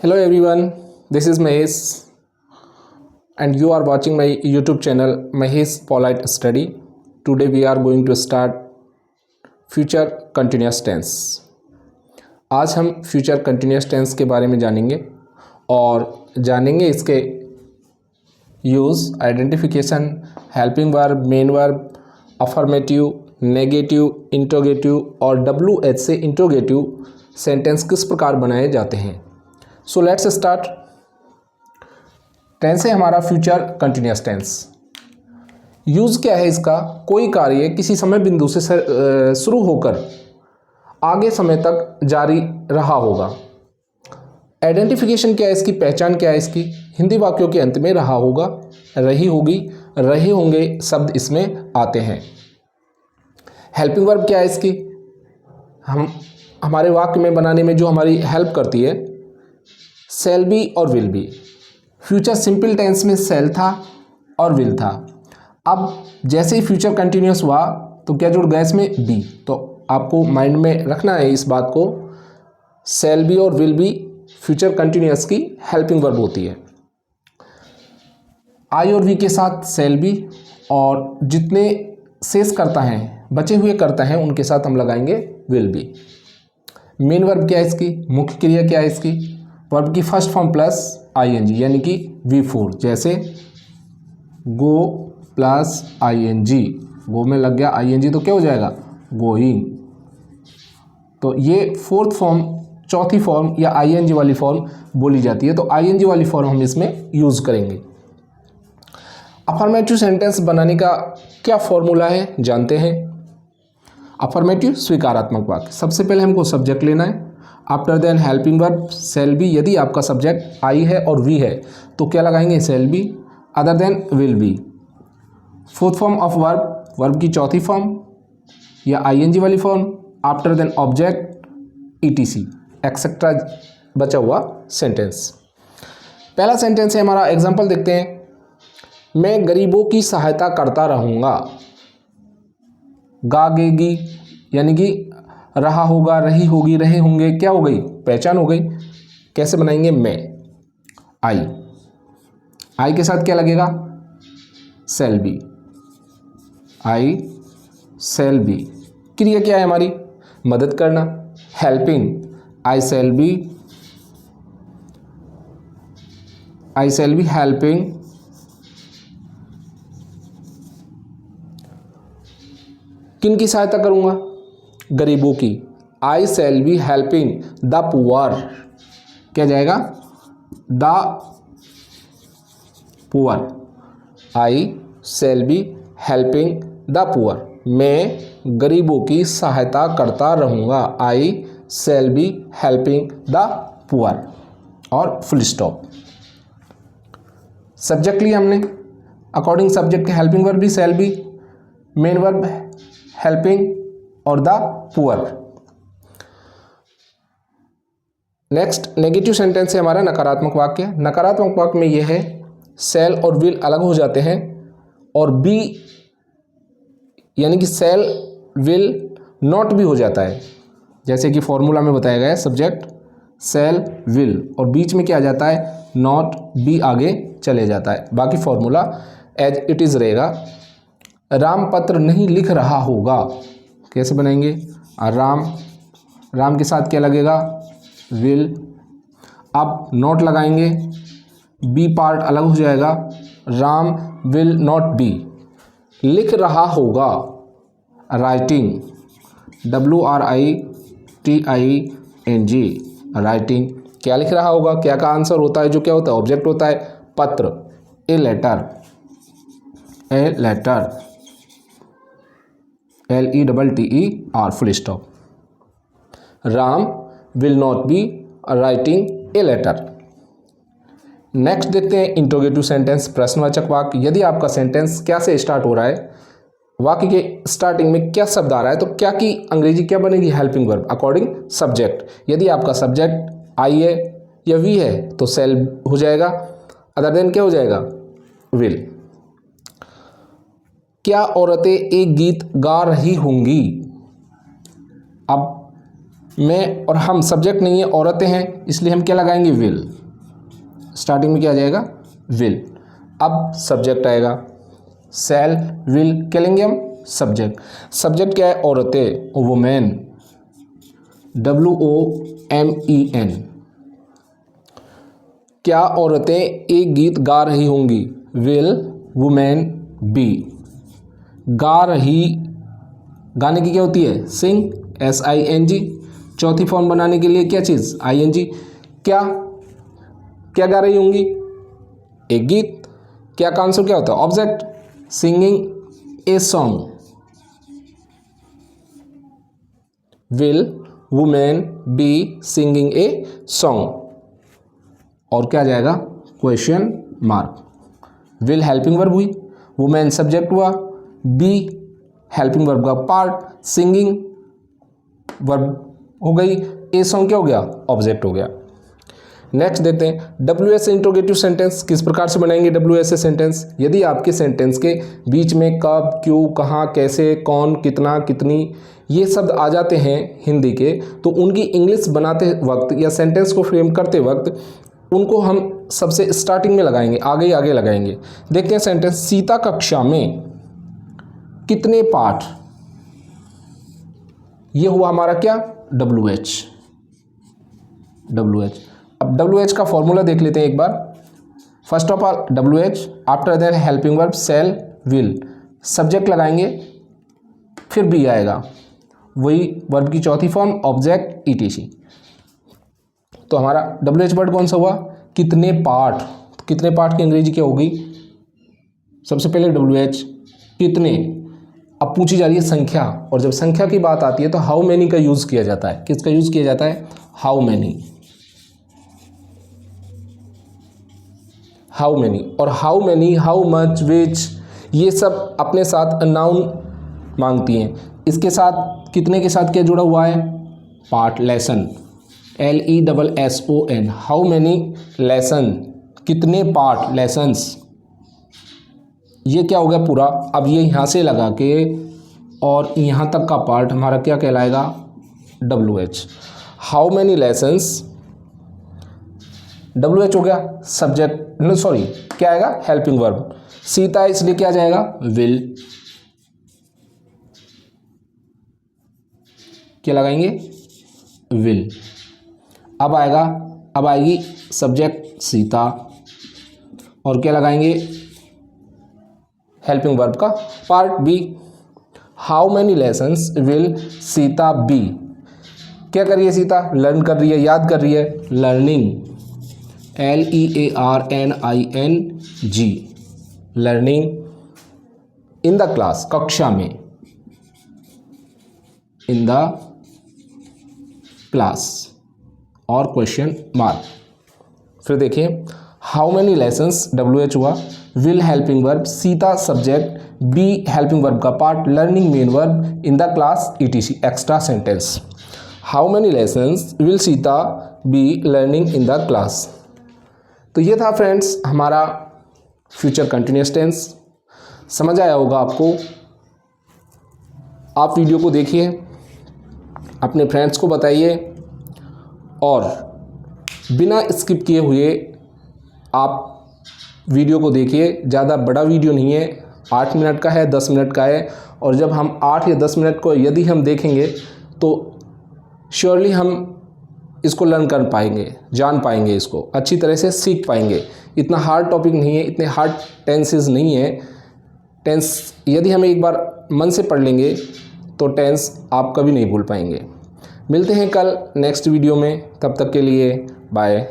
Hello everyone, this is Mahesh and you are watching my YouTube channel Mahesh Polite Study. Today we are going to start future continuous tense. आज हम future continuous tense के बारे में जानेंगे और जानेंगे इसके use, identification, helping verb, main verb, affirmative, negative, interrogative और WH से इंट्रोगेटिव सेंटेंस किस प्रकार बनाए जाते हैं। So let's start. टेंस है हमारा फ्यूचर कंटिन्यूस टेंस। यूज़ क्या है इसका? कोई कार्य किसी समय बिंदु से शुरू होकर आगे समय तक जारी रहा होगा। आइडेंटिफिकेशन क्या है इसकी? पहचान क्या है इसकी? हिंदी वाक्यों के अंत में रहा होगा, रही होगी, रहे होंगे शब्द इसमें आते हैं। हेल्पिंग वर्ब क्या है इसकी? हमारे वाक्य में बनाने में जो हमारी हेल्प करती है, शैल बी और will be. Future simple tense में शैल था और विल था। अब जैसे ही फ्यूचर कंटिन्यूस हुआ तो क्या जुड़ गया इसमें? बी। तो आपको माइंड में रखना है इस बात को, शैल बी और विल बी फ्यूचर कंटिन्यूस की हेल्पिंग वर्ब होती है। आई और वी के साथ शैल बी और जितने शेष करता है, बचे हुए करता है, उनके साथ हम लगाएंगे विल बी। मेन वर्ब क्या है इसकी? मुख्य क्रिया क्या है इसकी? वर्ब की फर्स्ट फॉर्म प्लस ING यानी कि V4। जैसे गो प्लस ING, गो में लग गया ING तो क्या हो जाएगा? गोइंग। तो ये फोर्थ फॉर्म, चौथी फॉर्म या ING वाली फॉर्म बोली जाती है, तो ING वाली फॉर्म हम इसमें यूज़ करेंगे। अफर्मेटिव सेंटेंस बनाने का क्या फॉर्मूला है जानते हैं। अफर्मेटिव स्वीकारात्मक वाक्य। सबसे पहले हमको सब्जेक्ट लेना है। After then helping verb shall be. यदि आपका सब्जेक्ट आई है और वी है तो क्या लगाएंगे? Shall be. Other then will be. Fourth form of verb, verb की चौथी फॉर्म या ING वाली form. After then object ETC etcetera बचा हुआ सेंटेंस। पहला सेंटेंस है हमारा, एग्जाम्पल देखते हैं। मैं गरीबों की सहायता करता रहूँगा। गागेगी यानी कि रहा होगा, रही होगी, रहे होंगे, क्या हो गई? पहचान हो गई। कैसे बनाएंगे? मैं। आई के साथ क्या लगेगा? Shall be. I shall be. क्रिया क्या है हमारी? मदद करना, helping. I shall be helping. किन की सहायता करूंगा? गरीबों की। I shall be helping the poor. क्या जाएगा? The poor. I shall be helping the poor. मैं गरीबों की सहायता करता रहूँगा। I shall be helping the poor. और फुल स्टॉप। सब्जेक्ट लिया हमने, अकॉर्डिंग सब्जेक्ट के हेल्पिंग वर्ब भी shall be, main verb helping और the poor. Next negative sentence है हमारा नकारात्मक वाक्य। नकारात्मक वाक्य में यह है, शैल और विल अलग हो जाते हैं और बी यानी कि शैल विल नॉट भी हो जाता है। जैसे कि फॉर्मूला में बताया गया है, सब्जेक्ट शैल विल और बीच में क्या आ जाता है? नॉट, बी आगे चले जाता है। बाकी फॉर्मूला एज इट इज़ रहेगा। राम पत्र नहीं लिख रहा होगा। कैसे बनाएंगे? राम के साथ क्या लगेगा? विल। अब नॉट लगाएंगे, बी पार्ट अलग हो जाएगा। राम विल नॉट बी लिख रहा होगा। Writing, WRITING, writing. क्या लिख रहा होगा? क्या का आंसर होता है? जो क्या होता है? ऑब्जेक्ट होता है। पत्र, a letter, LETTER, full stop. Ram will not be writing a letter. Next देखते हैं इंट्रोगेटिव सेंटेंस, प्रश्नवाचक वाक्य। यदि आपका सेंटेंस क्या से स्टार्ट हो रहा है, वाक्य के स्टार्टिंग में क्या शब्द आ रहा है, तो क्या की अंग्रेजी क्या बनेगी? Helping verb according subject. यदि आपका सब्जेक्ट आई है या वी है तो शैल हो जाएगा। अदर देन क्या हो जाएगा? विल। क्या औरतें एक गीत गा रही होंगी? अब मैं और हम सब्जेक्ट नहीं है, औरतें हैं, इसलिए हम क्या लगाएंगे? विल। स्टार्टिंग में क्या आ जाएगा? विल। अब सब्जेक्ट आएगा, शैल, विल, क्या लेंगे हम? सब्जेक्ट। सब्जेक्ट क्या है? औरतें, वुमेन, WOMEN। क्या औरतें एक गीत गा रही होंगी? Will women be. गा रही, गाने की क्या होती है? सिंग, SING। चौथी फॉर्म बनाने के लिए क्या चीज़? ING। क्या क्या गा रही होंगी? एक गीत। क्या का आंसर क्या होता है? Object. Singing a song. Will women be singing a song. और क्या आ जाएगा? Question mark. Will helping verb हुई, वुमेन सब्जेक्ट हुआ, बी हेल्पिंग वर्ब का पार्ट, सिंगिंग वर्ब हो गई, ए सॉन्ग क्या हो गया? ऑब्जेक्ट हो गया। नेक्स्ट देखते हैं WS इंट्रोगेटिव सेंटेंस किस प्रकार से बनाएंगे। WS सेंटेंस, यदि आपके सेंटेंस के बीच में कब, क्यों, कहाँ, कैसे, कौन, कितना, कितनी ये शब्द आ जाते हैं हिंदी के, तो उनकी इंग्लिश बनाते वक्त या सेंटेंस को फ्रेम करते वक्त उनको हम सबसे स्टार्टिंग में लगाएंगे, आगे आगे लगाएंगे। देखते हैं सेंटेंस, सीता कक्षा में कितने पाठ। ये हुआ हमारा क्या? WH। अब WH का फॉर्मूला देख लेते हैं एक बार। First of all WH, after that helping verb shall, will, subject लगाएंगे, फिर बी आएगा, वही वर्ब की चौथी फॉर्म, ऑब्जेक्ट, ETC। तो हमारा WH वर्ड कौन सा हुआ? कितने पाठ। कितने पाठ की अंग्रेजी क्या होगी? सबसे पहले WH कितने। अब पूछी जा रही है संख्या, और जब संख्या की बात आती है तो हाउ मैनी का यूज़ किया जाता है। किसका यूज़ किया जाता है? How many. हाउ मैनी और हाउ मैनी, हाउ मच, विच, ये सब अपने साथ नाउन मांगती हैं। इसके साथ कितने के साथ क्या जुड़ा हुआ है? Part, lesson, LESSON। How many lesson, कितने पार्ट, लेसन्स। ये क्या हो गया पूरा। अब ये यहाँ से लगा के और यहाँ तक का पार्ट हमारा क्या कहलाएगा? WH। How many lessons, WH हो गया सब्जेक्ट, नो सॉरी क्या आएगा? Helping verb. सीता इसलिए क्या जाएगा? विल। क्या लगाएंगे? विल। अब आएगी सब्जेक्ट सीता, और क्या लगाएंगे? हेल्पिंग वर्ब का part be. How many lessons will Sita be. क्या कर रही है सीता? लर्न कर रही है, याद कर रही है, learning, LEARNING, learning in the class, कक्षा में, इन द क्लास, और क्वेश्चन मार्क। फिर देखिए हाउ मैनी लेसन्स, WH हुआ, will helping verb, Sita subject, be helping verb का part, learning main verb, in the class, ETC, extra sentence. How many lessons will Sita be learning in the class. तो ये था friends हमारा future continuous tense. समझ आया होगा आपको। आप वीडियो को देखिए, अपने फ्रेंड्स को बताइए, और बिना स्किप किए हुए आप वीडियो को देखिए। ज़्यादा बड़ा वीडियो नहीं है, 8 मिनट का है, 10 मिनट का है, और जब हम 8 या 10 मिनट को यदि हम देखेंगे तो श्योरली हम इसको लर्न कर पाएंगे, जान पाएंगे, इसको अच्छी तरह से सीख पाएंगे। इतना हार्ड टॉपिक नहीं है, इतने हार्ड टेंसेस नहीं है। टेंस यदि हम एक बार मन से पढ़ लेंगे तो टेंस आप कभी नहीं भूल पाएंगे। मिलते हैं कल नेक्स्ट वीडियो में, तब तक के लिए बाय।